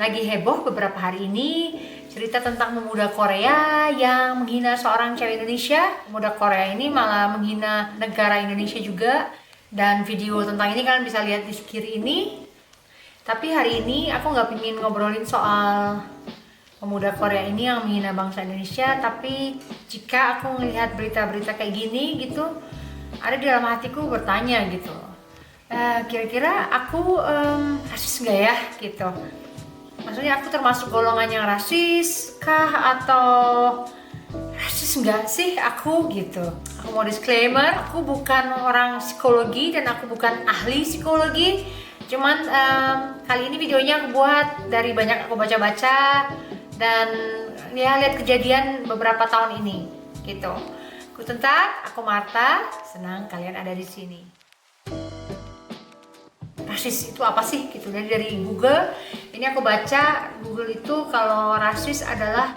Lagi heboh beberapa hari ini cerita tentang pemuda Korea yang menghina seorang cewek Indonesia. Pemuda Korea ini malah menghina negara Indonesia juga. Dan video tentang ini kalian bisa lihat di kiri ini. Tapi hari ini aku nggak ingin ngobrolin soal pemuda Korea ini yang menghina bangsa Indonesia. Tapi jika aku melihat berita-berita kayak gini gitu, ada di dalam hatiku bertanya gitu, kira-kira aku rasis nggak ya gitu. Maksudnya aku termasuk golongan yang rasis kah atau rasis nggak sih aku gitu. Aku mau disclaimer, aku bukan orang psikologi dan aku bukan ahli psikologi. Cuman kali ini videonya aku buat dari banyak aku baca-baca dan ya lihat kejadian beberapa tahun ini gitu. Guten Tag, aku Marta, senang kalian ada di sini. Rasis itu apa sih gitu, dari Google ini aku baca. Google itu kalau rasis adalah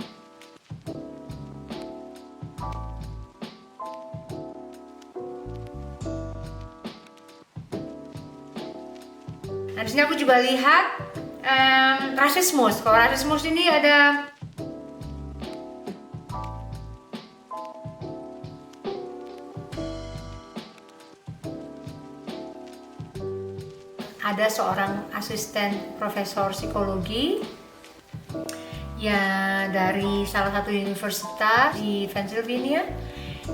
nah di sini aku juga lihat rasismus. Kalau rasismus ini ada seorang asisten profesor psikologi ya dari salah satu universitas di Pennsylvania.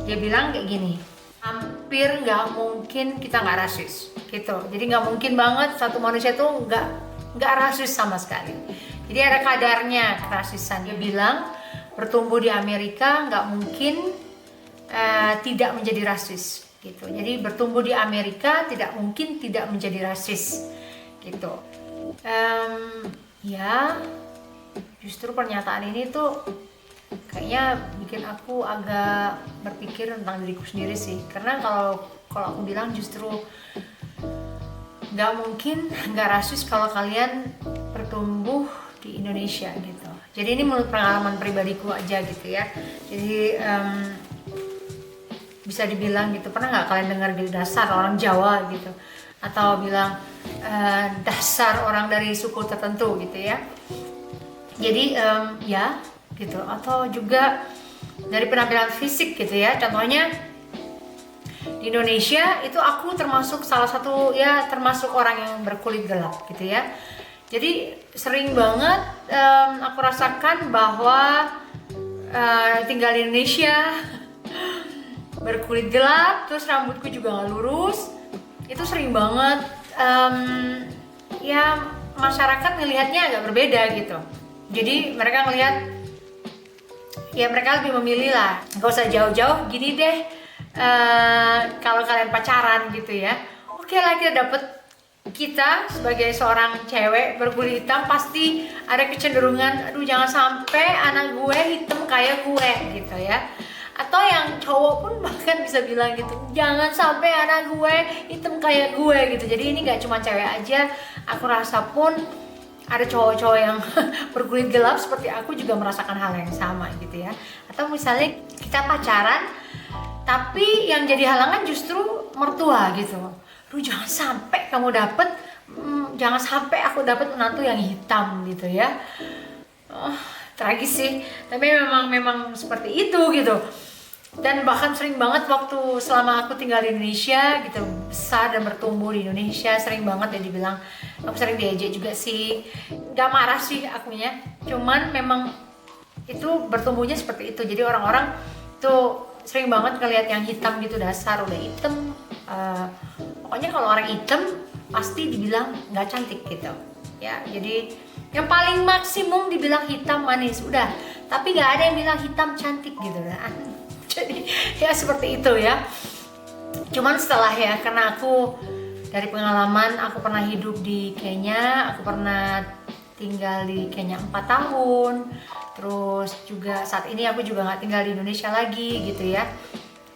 Dia bilang kayak gini, hampir nggak mungkin kita nggak rasis gitu. Jadi nggak mungkin banget satu manusia tuh nggak rasis sama sekali. Jadi ada kadarnya kerasisan. Dia bilang bertumbuh di Amerika nggak mungkin tidak menjadi rasis gitu. Jadi bertumbuh di Amerika tidak mungkin tidak menjadi rasis gitu. Ya justru pernyataan ini tuh kayaknya bikin aku agak berpikir tentang diriku sendiri sih. Karena kalau aku bilang justru nggak mungkin nggak rasis kalau kalian bertumbuh di Indonesia gitu. Jadi ini menurut pengalaman pribadiku aja gitu ya. Jadi bisa dibilang gitu, pernah nggak kalian dengar di dasar orang Jawa gitu, atau bilang dasar orang dari suku tertentu gitu ya. Jadi ya gitu, atau juga dari penampilan fisik gitu ya. Contohnya di Indonesia itu aku termasuk salah satu ya, termasuk orang yang berkulit gelap gitu ya. Jadi sering banget aku rasakan bahwa tinggal di Indonesia berkulit gelap, terus rambutku juga nggak lurus, itu sering banget ya masyarakat ngelihatnya agak berbeda gitu. Jadi mereka ngelihat ya mereka lebih memilih lah, nggak usah jauh-jauh gini deh, kalau kalian pacaran gitu ya, oke lah kita dapet, kita sebagai seorang cewek berkulit hitam pasti ada kecenderungan, aduh jangan sampai anak gue hitam kayak gue gitu ya. Atau yang cowok pun bahkan bisa bilang gitu, jangan sampai anak gue hitam kayak gue gitu. Jadi ini gak cuma cewek aja, aku rasa pun ada cowok-cowok yang berkulit gelap seperti aku juga merasakan hal yang sama gitu ya. Atau misalnya kita pacaran tapi yang jadi halangan justru mertua gitu. Duh jangan sampai kamu dapet, jangan sampai aku dapet menantu yang hitam gitu ya. Tragis sih, tapi memang seperti itu gitu. Dan bahkan sering banget waktu selama aku tinggal di Indonesia gitu, besar dan bertumbuh di Indonesia, sering banget ya dibilang, aku sering diejek juga sih. Gak marah sih akunya, cuman memang itu bertumbuhnya seperti itu. Jadi orang-orang tuh sering banget ngelihat yang hitam gitu, dasar udah hitam, pokoknya kalau orang hitam pasti dibilang nggak cantik gitu ya. Jadi yang paling maksimum dibilang hitam manis udah, tapi nggak ada yang bilang hitam cantik gitu kan. Jadi ya seperti itu ya. Cuman setelah ya, karena aku dari pengalaman, aku pernah hidup di Kenya, aku pernah tinggal di Kenya 4 tahun, terus juga saat ini aku juga nggak tinggal di Indonesia lagi gitu ya.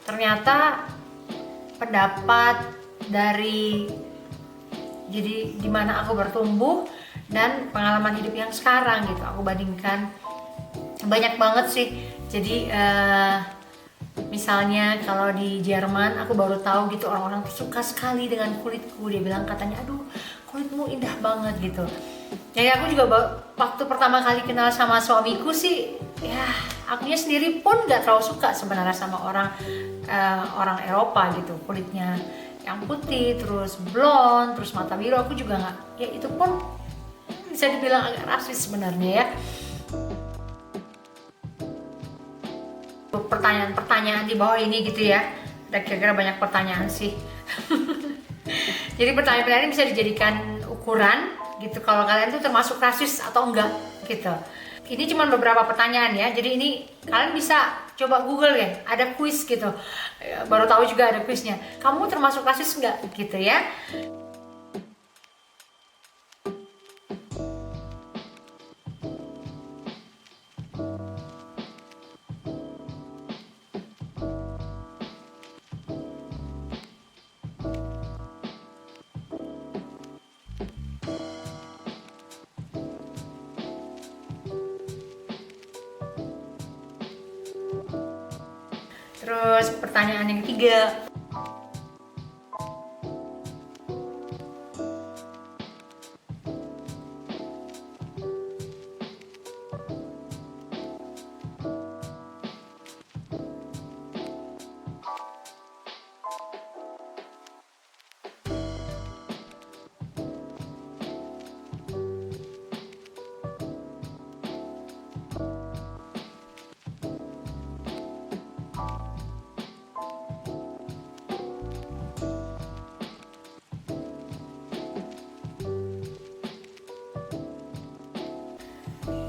Ternyata pendapat dari jadi dimana aku bertumbuh dan pengalaman hidup yang sekarang gitu, aku bandingkan banyak banget sih. Jadi misalnya kalau di Jerman aku baru tahu gitu, orang-orang suka sekali dengan kulitku. Dia bilang katanya, aduh kulitmu indah banget gitu. Jadi aku juga waktu pertama kali kenal sama suamiku sih, ya akunya sendiri pun nggak terlalu suka sebenarnya sama orang Eropa gitu, kulitnya yang putih, terus blonde, terus mata biru. Aku juga nggak, ya itu pun bisa dibilang agak rasis sebenarnya ya. Pertanyaan-pertanyaan di bawah ini gitu ya, ada kira-kira banyak pertanyaan sih. Jadi pertanyaan-pertanyaan bisa dijadikan ukuran gitu kalau kalian tuh termasuk rasis atau enggak gitu. Ini cuma beberapa pertanyaan ya, jadi ini kalian bisa coba Google ya, ada kuis gitu. Baru tahu juga ada kuisnya, kamu termasuk rasis enggak gitu ya. Terus pertanyaan yang ketiga,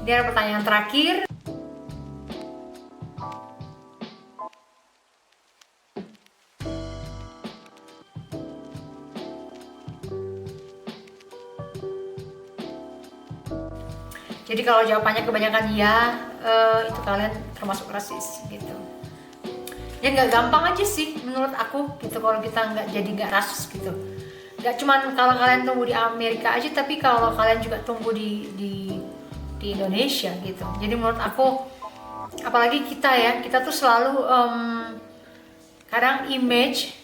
ini ada pertanyaan terakhir. Jadi kalau jawabannya kebanyakan ya, itu kalian termasuk rasis gitu. Ya nggak gampang aja sih menurut aku gitu kalau kita nggak rasis gitu. Nggak cuman kalau kalian tumbuh di Amerika aja, tapi kalau kalian juga tumbuh di Indonesia gitu. Jadi menurut aku, apalagi kita tuh selalu kadang image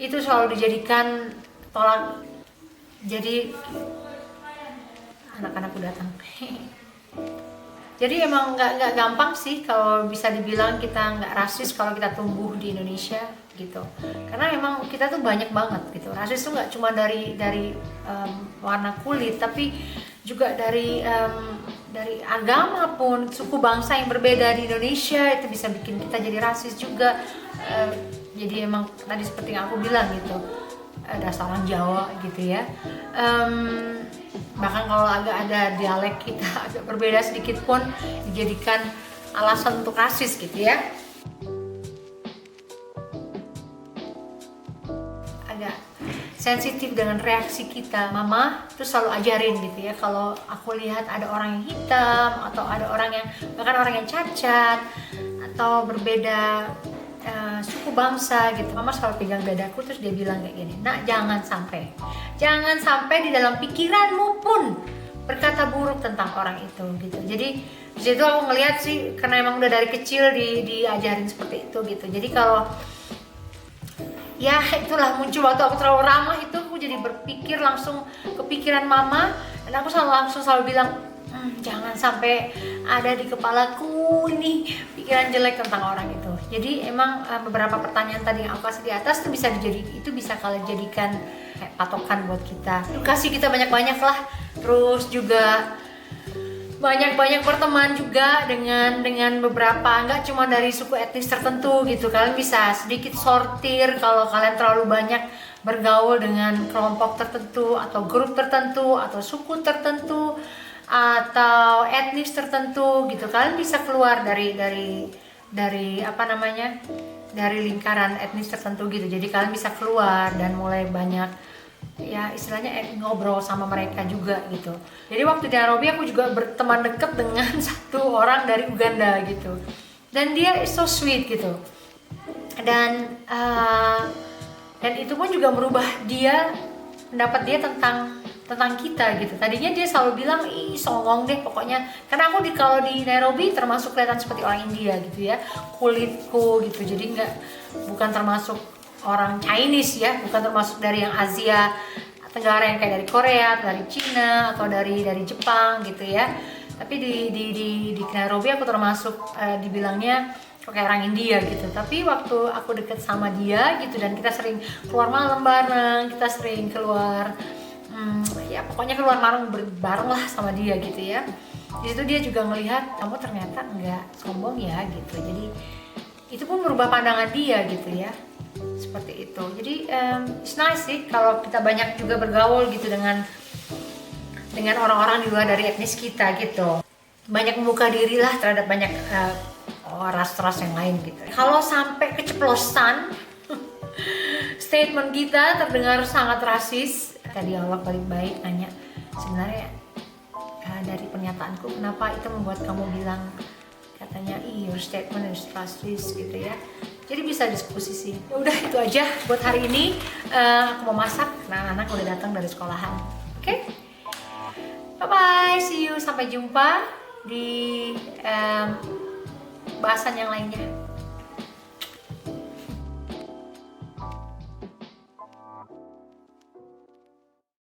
itu selalu dijadikan tolak. Jadi anak-anakku datang. Jadi emang nggak gampang sih kalau bisa dibilang kita nggak rasis kalau kita tumbuh di Indonesia gitu. Karena emang kita tuh banyak banget gitu. Rasis tuh nggak cuma dari warna kulit, tapi juga dari agama pun, suku bangsa yang berbeda di Indonesia itu bisa bikin kita jadi rasis juga. Jadi emang tadi seperti yang aku bilang gitu, dasar orang Jawa gitu ya. Bahkan kalau agak ada dialek kita agak berbeda sedikit pun dijadikan alasan untuk rasis gitu ya. Agak sensitif dengan reaksi kita. Mama tuh selalu ajarin gitu ya, kalau aku lihat ada orang yang hitam atau ada orang yang bahkan orang yang cacat atau berbeda suku bangsa gitu, mama selalu pegang dadaku terus dia bilang kayak gini, nak jangan sampai di dalam pikiranmu pun berkata buruk tentang orang itu gitu. Jadi di situ aku ngelihat sih, karena emang udah dari kecil diajarin seperti itu gitu. Jadi kalau ya itulah muncul waktu aku terlalu ramah itu, aku jadi berpikir langsung kepikiran mama, dan aku selalu bilang, jangan sampai ada di kepalaku ini pikiran jelek tentang orang itu. Jadi emang beberapa pertanyaan tadi yang aku kasih di atas itu bisa kalian jadikan kayak patokan buat kita. Edukasi kita banyak-banyak lah. Terus juga banyak-banyak berteman juga dengan beberapa, nggak cuma dari suku etnis tertentu gitu. Kalian bisa sedikit sortir kalau kalian terlalu banyak bergaul dengan kelompok tertentu atau grup tertentu atau suku tertentu atau etnis tertentu gitu. Kalian bisa keluar dari dari lingkaran etnis tertentu gitu. Jadi kalian bisa keluar dan mulai banyak ya istilahnya ngobrol sama mereka juga gitu. Jadi waktu di Nairobi aku juga berteman dekat dengan satu orang dari Uganda gitu, dan dia is so sweet gitu, dan itu pun juga merubah pendapat dia tentang kita gitu. Tadinya dia selalu bilang, ih songong deh pokoknya, karena aku kalau di Nairobi termasuk kelihatan seperti orang India gitu ya, kulitku gitu. Jadi bukan termasuk orang Chinese ya, bukan termasuk dari yang Asia negara yang kayak dari Korea, atau dari Cina, atau dari Jepang gitu ya. Tapi di Nairobi aku termasuk dibilangnya kayak orang India gitu. Tapi waktu aku deket sama dia gitu dan kita sering keluar malam bareng, kita sering keluar ya pokoknya keluar malam bareng lah sama dia gitu ya. Di situ dia juga ngelihat kamu ternyata nggak sombong ya gitu. Jadi itu pun merubah pandangan dia gitu ya, seperti itu. Jadi it's nice sih kalau kita banyak juga bergaul gitu dengan orang-orang di luar dari etnis kita gitu. Banyak membuka diri lah terhadap banyak ras-ras yang lain gitu. Kalau sampai keceplosan statement kita terdengar sangat rasis, tadi Allah baik-baik nanya, sebenarnya dari pernyataanku kenapa itu membuat kamu bilang, katanya your statement is racist gitu ya. Jadi bisa diskusi sih. Ya udah itu aja buat hari ini. Aku mau masak, nah anak udah datang dari sekolahan. Oke? Bye bye, see you, sampai jumpa di bahasan yang lainnya.